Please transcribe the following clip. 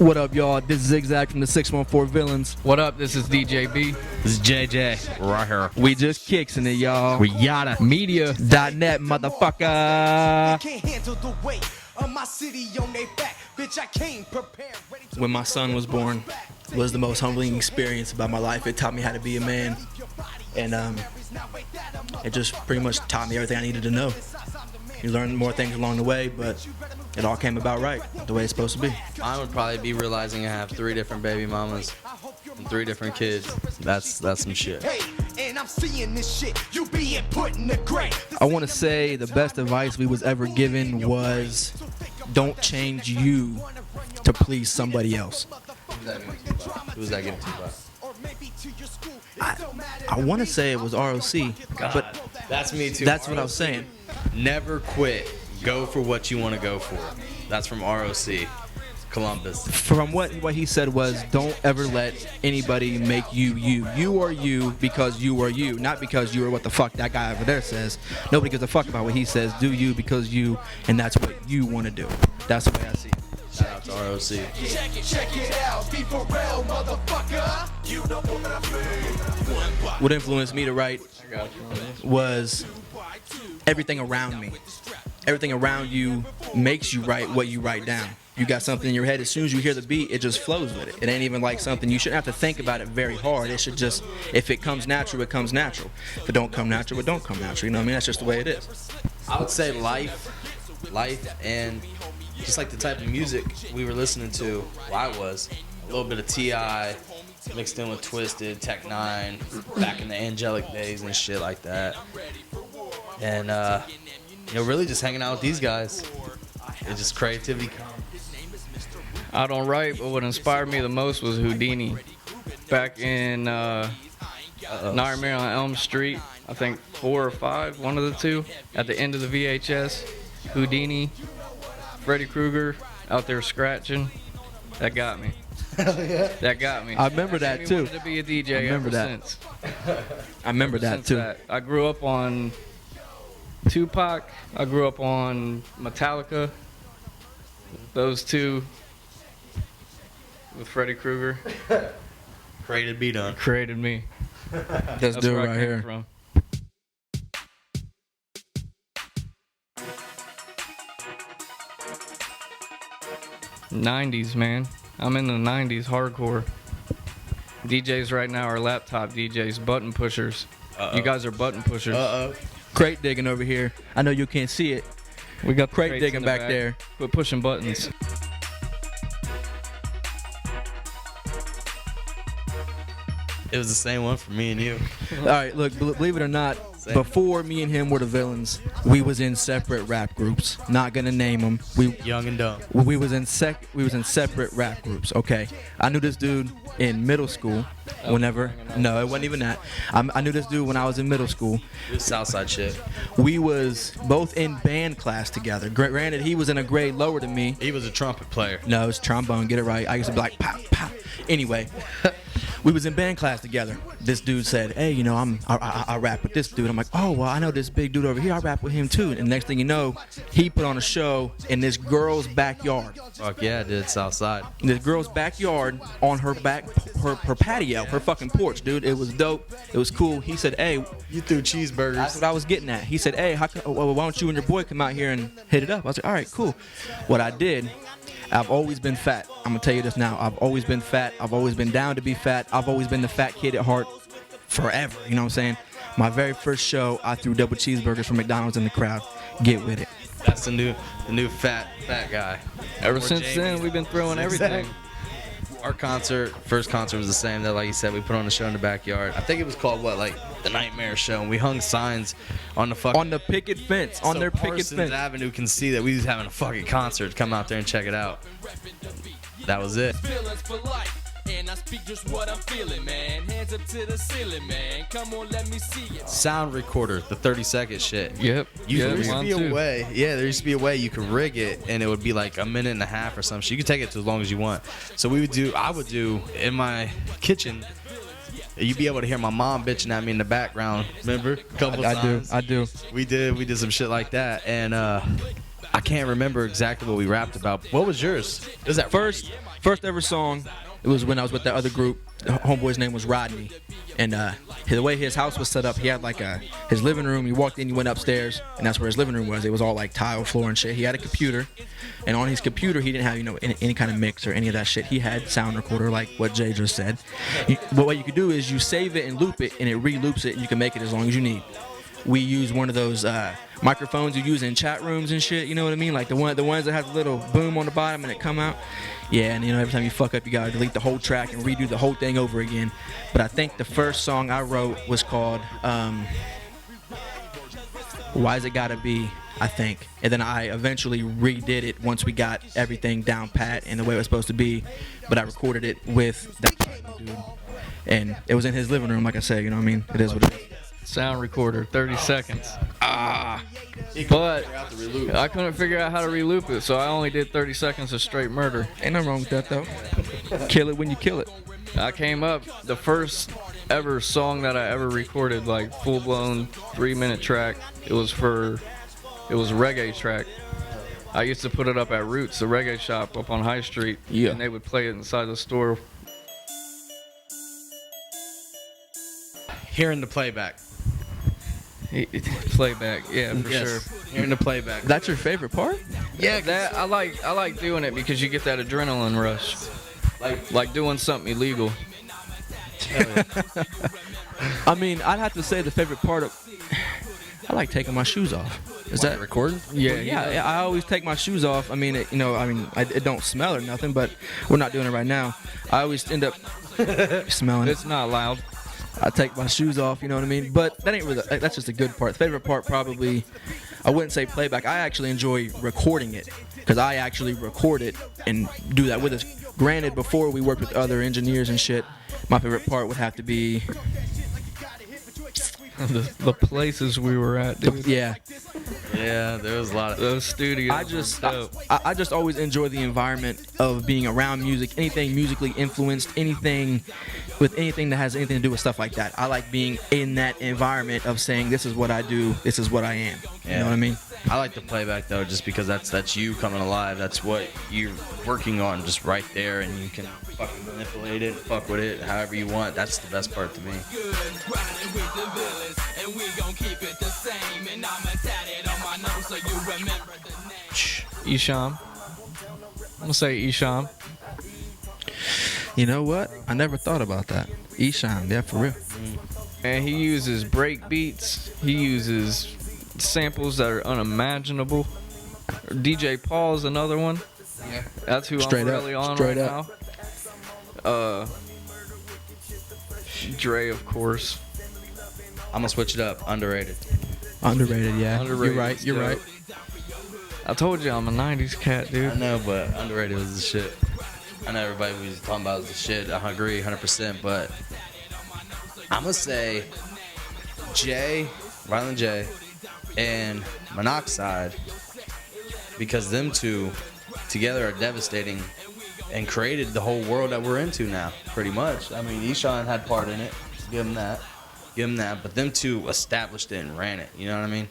What up, y'all? This is Zigzag from the 614 Villainz. What up? This is DJ B. This is JJ. Right here. We just kicking it, y'all. We yada. Media.net, motherfucker. Can't handle the weight of my city on their back. Bitch, I came prepared. When my son was born, was the most humbling experience about my life. It taught me how to be a man, and it just pretty much taught me everything I needed to know. You learn more things along the way, but it all came about right, the way it's supposed to be. I would probably be realizing I have 3 different baby mamas and 3 different kids. That's some shit. Hey, and I'm seeing this shit. You being put in the grave. I want to say the best advice we was ever given was, don't change you to please somebody else. Who's that giving to? I want to say it was ROC, but That's me too. that's what I was saying. Never quit. Go for what you want to go for. That's from ROC, Columbus. From what he said was, don't ever let anybody make you you. You are you because you are you, not because you are what the fuck that guy over there says. Nobody gives a fuck about what he says. Do you because you, and that's what you want to do. That's the way I see it. Shout out to ROC. Check it out. Be for real, motherfucker. You know what I mean. What influenced me to write was everything around me. Everything around you makes you write what you write down. You got something in your head, as soon as you hear the beat, it just flows with it. It ain't even like something, you shouldn't have to think about it very hard. It should just, if it comes natural, it comes natural. If it don't come natural, it don't come natural. You know what I mean? That's just the way it is. I would say life, and just like the type of music we were listening to, well, I was, a little bit of T.I. mixed in with Twisted, Tech 9, back in the angelic days and shit like that. And, really just hanging out with these guys. It's just creativity comes. I don't write, but what inspired me the most was Houdini. Back in Nightmare on Elm Street, I think 4 or 5, one of the two, at the end of the VHS, Houdini, Freddy Krueger out there scratching. That got me. That got me. I remember that too. Wanted to be a DJ I remember ever that. since. I remember that Since too. that. I grew up on Tupac. I grew up on Metallica. Those two with Freddy Krueger Created be done. created me. This That's dude where I right came here. from. '90s, man. I'm in the '90s hardcore. DJs right now are laptop DJs, button pushers. You guys are button pushers. Crate digging over here. I know you can't see it. We got the Crate crates digging in the back there. Quit pushing buttons. It was the same one for me and you. All right, look, believe it or not, before me and him were the Villainz, we was in separate rap groups. Not gonna name them. Young and dumb. We was in separate rap groups. Okay, I knew this dude in middle school. Whenever, no, it wasn't even that. I knew this dude when I was in middle school. It was Southside shit. We was both in band class together. Granted, he was in a grade lower than me. He was a trumpet player. No, it's trombone. Get it right. I used to be like, pop, pop. Anyway, we was in band class together. This dude said, hey, I rap with this dude. I'm like, oh, well, I know this big dude over here. I rap with him too. And next thing you know, he put on a show in this girl's backyard. Fuck yeah, I did Southside. In this girl's backyard on her her patio, her fucking porch, dude. It was dope. It was cool. He said, hey, You threw cheeseburgers. that's what I was getting at. He said, hey, why don't you and your boy come out here and hit it up? I was like, all right, cool. What I did, I've always been fat. I'm going to tell you this now. I've always been fat. I've always been down to be fat. I've always been the fat kid at heart forever. You know what I'm saying? My very first show, I threw double cheeseburgers from McDonald's in the crowd. Get with it. That's the new fat guy. Ever Or since Jamie. then, we've been throwing everything. Our first concert was the same. That, like you said, we put on a show in the backyard. I think it was called the Nightmare Show, and we hung signs on the fucking On the picket fence. On so their picket Parsons fence. Avenue can see that we was having a fucking concert. Come out there and check it out. That was it. Feelings for life, and I speak just what I'm feeling, man. Hands up to the ceiling, man. Come on, let me see it. Sound recorder, the 30-second shit. Yep. There used to mine be too. a way. Yeah, there used to be a way you could rig it, and it would be like a minute and a half or something. So you could take it to as long as you want. So I would do in my kitchen. You'd be able to hear my mom bitching at me in the background. Remember? A couple times. I do. We did some shit like that, and I can't remember exactly what we rapped about. What was yours? It was that First ever song. It was when I was with that other group. The homeboy's name was Rodney, and the way his house was set up, he had like his living room. You walked in, you went upstairs, and that's where his living room was. It was all like tile floor and shit. He had a computer, and on his computer, he didn't have any kind of mix or any of that shit. He had sound recorder, like what Jay just said. But what you could do is you save it and loop it, and it re-loops it, and you can make it as long as you need. We use one of those microphones you use in chat rooms and shit. You know what I mean? Like the ones that have the little boom on the bottom and it come out. Yeah, and every time you fuck up, you gotta delete the whole track and redo the whole thing over again. But I think the first song I wrote was called "Why's It Gotta Be," I think. And then I eventually redid it once we got everything down pat and the way it was supposed to be. But I recorded it with that dude, and it was in his living room, like I said. You know what I mean? It is what it is. Sound recorder, 30 seconds. But I couldn't figure out how to reloop it, so I only did 30 seconds of straight murder. Ain't nothing wrong with that though. Kill it when you kill it. I came up, the first ever song that I ever recorded, like full-blown 3-minute track, it was a reggae track. I used to put it up at Roots, the reggae shop up on High Street, Yeah. and they would play it inside the store. hearing the playback. Playback, yeah, for sure. Hearing the playback. That's your favorite part? Yeah, that I like doing it because you get that adrenaline rush, like doing something illegal. I mean, I'd have to say the favorite part of I like taking my shoes off. Is that recording? Yeah, I always take my shoes off. I mean, it don't smell or nothing, but we're not doing it right now. I always end up smelling it. It's not loud. I take my shoes off, you know what I mean? But that ain't really, that's just a good part. The favorite part probably, I wouldn't say playback. I actually enjoy recording it because I actually record it and do that with us. Granted, before we worked with other engineers and shit, my favorite part would have to be the places we were at, dude. Yeah, there was a lot of Those studios. I just always enjoy the environment of being around music, anything musically influenced, anything that has anything to do with stuff like that. I like being in that environment of saying, this is what I do, this is what I am. You know what I mean? I like the playback though, just because that's you coming alive. That's what you're working on, just right there, and you can fucking manipulate it, fuck with it, however you want. That's the best part to me. Good, riding with the villains, and we gon' keep it the same. And I'ma tat it on my nose so you remember the name. Isham. I'm gonna say Isham. You know what? I never thought about that. Isham, yeah, for real. And he uses break beats. He uses samples that are unimaginable. DJ Paul's another one. Yeah. That's who Straight I'm up, really on straight right up. now. Dre, of course. I'm gonna switch it up. Underrated. Underrated, yeah. Underrated You're right, you're right. I told you I'm a 90s cat, dude. I know, but underrated was the shit. I know everybody was talking about was the shit. I agree 100%, but I'm gonna say Violent J, and Monoxide, because them two together are devastating and created the whole world that we're into now, pretty much. I mean, Eshawn had part in it. Give him that. But them two established it and ran it. You know what I mean?